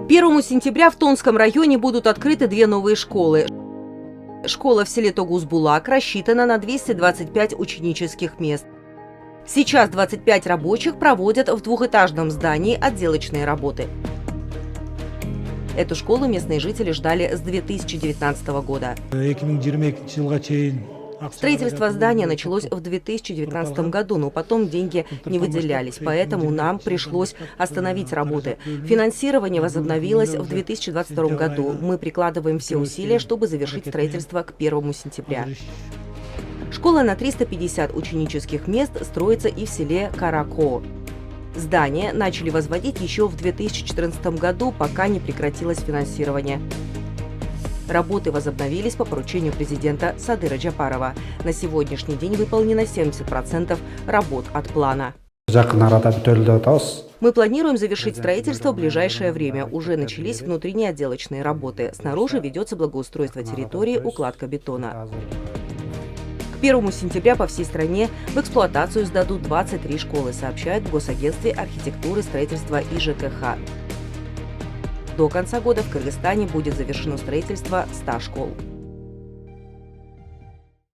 К 1 сентября в Тонском районе будут открыты две новые школы. Школа в селе Тогуз-Булак рассчитана на 225 ученических мест. Сейчас 25 рабочих проводят в двухэтажном здании отделочные работы. Эту школу местные жители ждали с 2019 года. Строительство здания началось в 2019 году, но потом деньги не выделялись, поэтому нам пришлось остановить работы. Финансирование возобновилось в 2022 году. Мы прикладываем все усилия, чтобы завершить строительство к 1 сентября. Школа на 350 ученических мест строится и в селе Карако. Здание начали возводить еще в 2014 году, пока не прекратилось финансирование. Работы возобновились по поручению президента Садыра Джапарова. На сегодняшний день выполнено 70% работ от плана. Мы планируем завершить строительство в ближайшее время. Уже начались внутренние отделочные работы. Снаружи ведется благоустройство территории, укладка бетона. К 1 сентября по всей стране в эксплуатацию сдадут 23 школы, сообщают в Госагентстве архитектуры, строительства и ЖКХ. До конца года в Кыргызстане будет завершено строительство 100 школ.